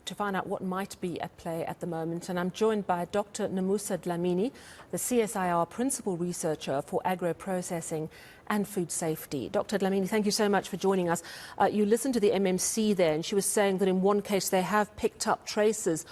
to find out what might be at play at the moment. And I'm joined by Dr. Nomusa Dlamini, the CSIR Principal Researcher for Agroprocessing and Food Safety. Dr. Dlamini, thank you so much for joining us. You listened to the MMC there, and she was saying that in one case they have picked up traces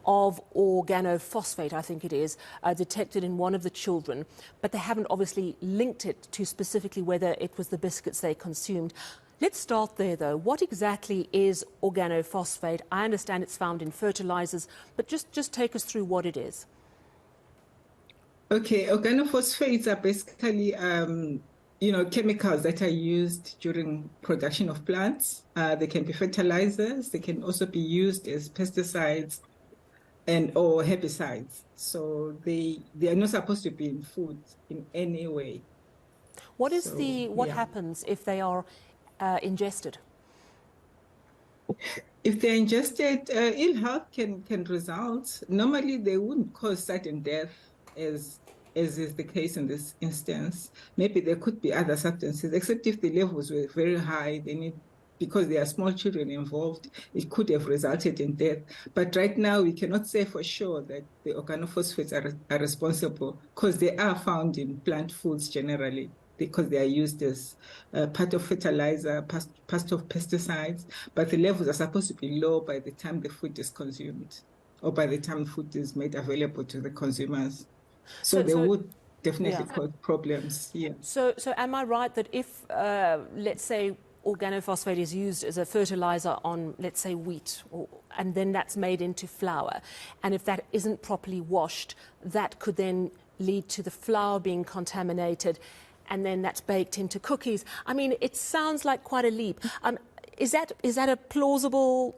of organophosphate, I think it is, detected in one of the children, but they haven't obviously linked it to specifically whether it was the biscuits they consumed. Let's start there, though. What exactly is organophosphate? I understand it's found in fertilizers, but just take us through what it is. Okay, organophosphates are basically, chemicals that are used during production of plants. They can be fertilizers. They can also be used as pesticides or herbicides. So they are not supposed to be in food in any way. What happens if they are ingested? If they're ingested, ill health can result. Normally, they wouldn't cause sudden death, as is the case in this instance. Maybe there could be other substances, except if the levels were very high, because there are small children involved, it could have resulted in death. But right now, we cannot say for sure that the organophosphates are responsible, because they are found in plant foods generally, because they are used as part of fertilizer, part of pesticides, but the levels are supposed to be low by the time the food is consumed, or by the time food is made available to the consumers. So they would definitely cause problems. Yeah. So am I right that if, let's say, organophosphate is used as a fertilizer on, let's say, wheat, and then that's made into flour, and if that isn't properly washed, that could then lead to the flour being contaminated, and then that's baked into cookies? I mean, it sounds like quite a leap. Is that a plausible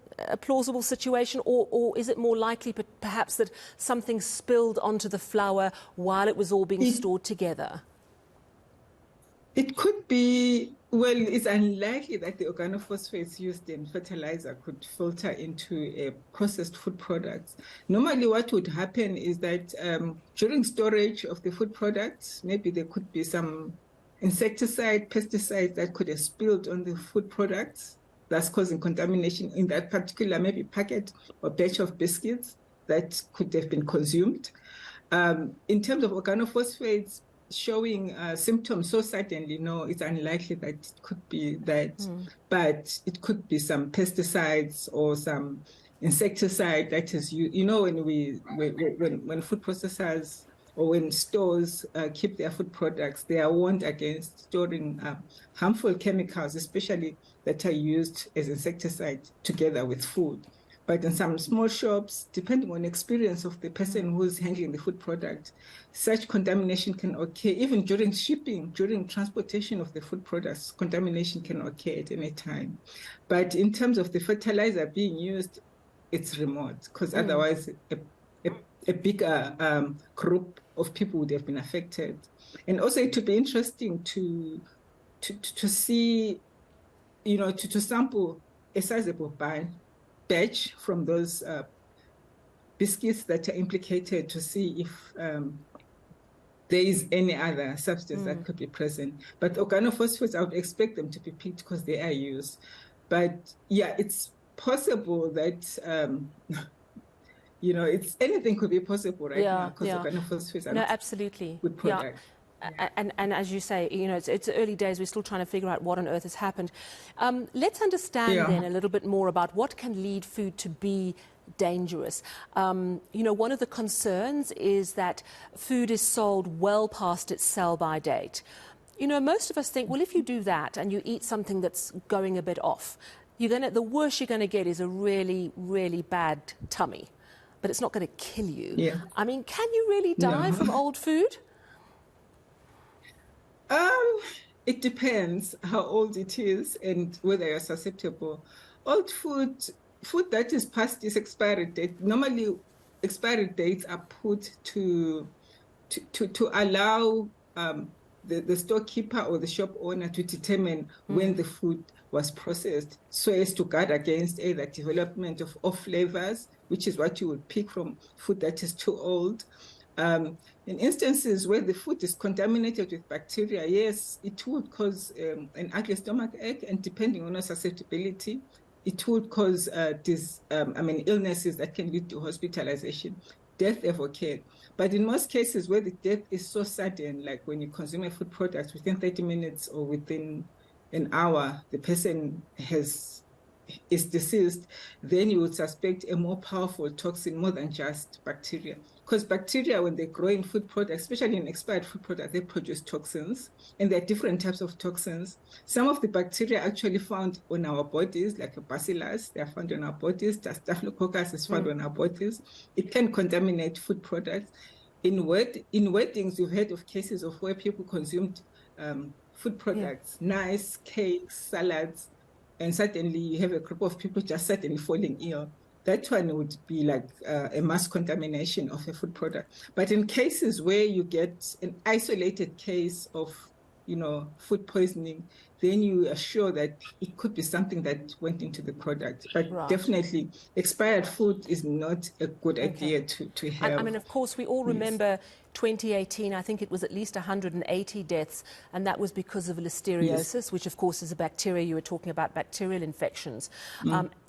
situation, or is it more likely perhaps that something spilled onto the flour while it was all being stored together? It could be, well, it's unlikely that the organophosphates used in fertilizer could filter into a processed food products. Normally what would happen is that during storage of the food products, maybe there could be some insecticide, pesticides that could have spilled on the food products, that's causing contamination in that particular maybe packet or batch of biscuits that could have been consumed. In terms of organophosphates showing symptoms so suddenly, no, it's unlikely that it could be that, but it could be some pesticides or some insecticide that is used. You know, when food processors or when stores keep their food products, they are warned against storing harmful chemicals, especially that are used as insecticide together with food. But in some small shops, depending on experience of the person who's handling the food product, such contamination can occur even during shipping, during transportation of the food products. Contamination can occur at any time. But in terms of the fertilizer being used, it's remote, because otherwise a bigger group of people would have been affected. And also it would be interesting to see, to sample a sizable batch from those biscuits that are implicated, to see if there is any other substance that could be present. But organophosphates, I would expect them to be picked because they are used. But yeah, it's possible that anything could be possible now, because organophosphates are absolutely good product. Yeah. And as you say, it's early days. We're still trying to figure out what on earth has happened. Let's understand then a little bit more about what can lead food to be dangerous. One of the concerns is that food is sold well past its sell-by date. Most of us think, well, if you do that and you eat something that's going a bit off, the worst you're going to get is a really, really bad tummy. But it's not going to kill you. Yeah. I mean, can you really die from old food? It depends how old it is and whether you're susceptible. Old food that is past its expiry date, normally expiry dates are put to allow the storekeeper or the shop owner to determine when the food was processed, so as to guard against either development of flavors, which is what you would pick from food that is too old. In instances where the food is contaminated with bacteria, yes, it would cause an ugly stomach ache, and depending on our susceptibility, it would cause illnesses that can lead to hospitalization, death have occurred. But in most cases where the death is so sudden, like when you consume a food product within 30 minutes or within an hour, the person is deceased, then you would suspect a more powerful toxin more than just bacteria. Because bacteria, when they grow in food products, especially in expired food products, they produce toxins, and there are different types of toxins. Some of the bacteria actually found on our bodies, like a bacillus, they are found on our bodies. The staphylococcus is found on our bodies. It can contaminate food products. In weddings, you've heard of cases of where people consumed food products, nice cakes, salads, and suddenly you have a group of people just suddenly falling ill. That one would be like a mass contamination of a food product. But in cases where you get an isolated case of, food poisoning, then you are sure that it could be something that went into the product. But definitely, expired food is not a good idea to have. I mean, of course, we all remember 2018, I think it was at least 180 deaths, and that was because of listeriosis, which of course is a bacteria. You were talking about bacterial infections.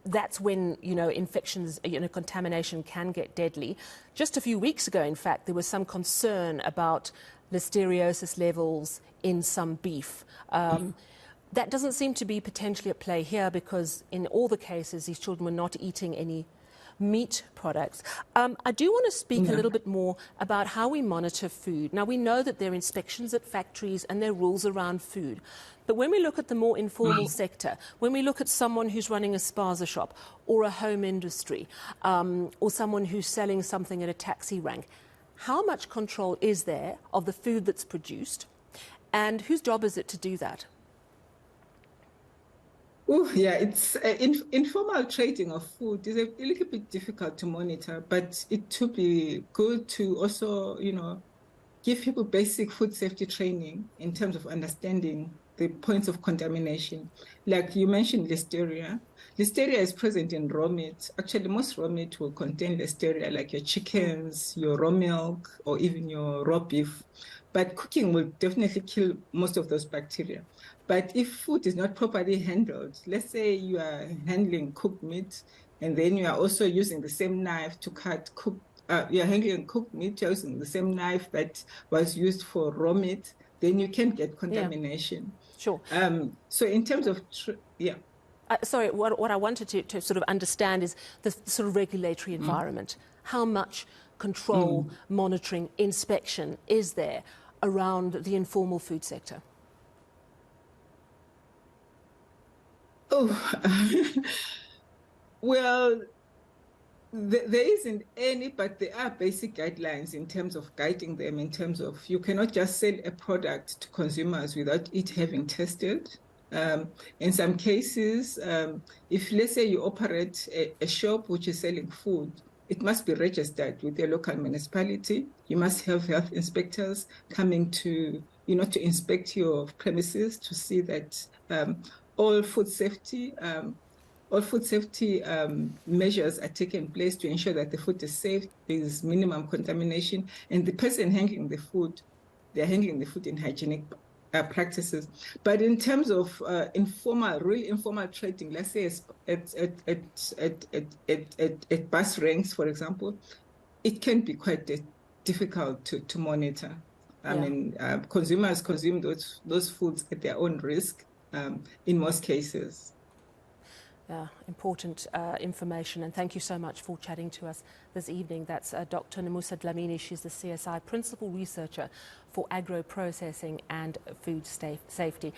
That's when, infections, contamination can get deadly. Just a few weeks ago, in fact, there was some concern about listeriosis levels in some beef. That doesn't seem to be potentially at play here because in all the cases, these children were not eating any meat products. I do want to speak a little bit more about how we monitor food. Now, we know that there are inspections at factories and there are rules around food. But when we look at the more informal sector, when we look at someone who's running a spaza shop or a home industry or someone who's selling something at a taxi rank, how much control is there of the food that's produced and whose job is it to do that? Oh, yeah, it's informal trading of food is a little bit difficult to monitor, but it would be good to also, give people basic food safety training in terms of understanding the points of contamination. Like you mentioned, listeria. Listeria is present in raw meat. Actually, most raw meat will contain listeria, like your chickens, your raw milk, or even your raw beef. But cooking will definitely kill most of those bacteria. But if food is not properly handled, let's say you are handling cooked meat, and then you are also using the same knife to cut you're handling cooked meat, you're using the same knife that was used for raw meat, then you can get contamination. Sure. So in terms of, sorry, what I wanted to sort of understand is the sort of regulatory environment. How much control, monitoring, inspection is there around the informal food sector? Well, there isn't any, but there are basic guidelines in terms of guiding them, in terms of you cannot just sell a product to consumers without it having tested. In some cases, if let's say you operate a shop which is selling food, it must be registered with your local municipality. You must have health inspectors coming to inspect your premises to see that all food safety measures are taken place to ensure that the food is safe, there is minimum contamination, and the person handling the food, they're handling the food in hygienic practices. But in terms of real informal trading, let's say at bus ranks, for example, it can be quite difficult to monitor. I mean, consumers consume those foods at their own risk in most cases. Important information, and thank you so much for chatting to us this evening. That's Dr. Nomusa Dlamini. She's the CSIR Principal Researcher for Agroprocessing and Food Safety.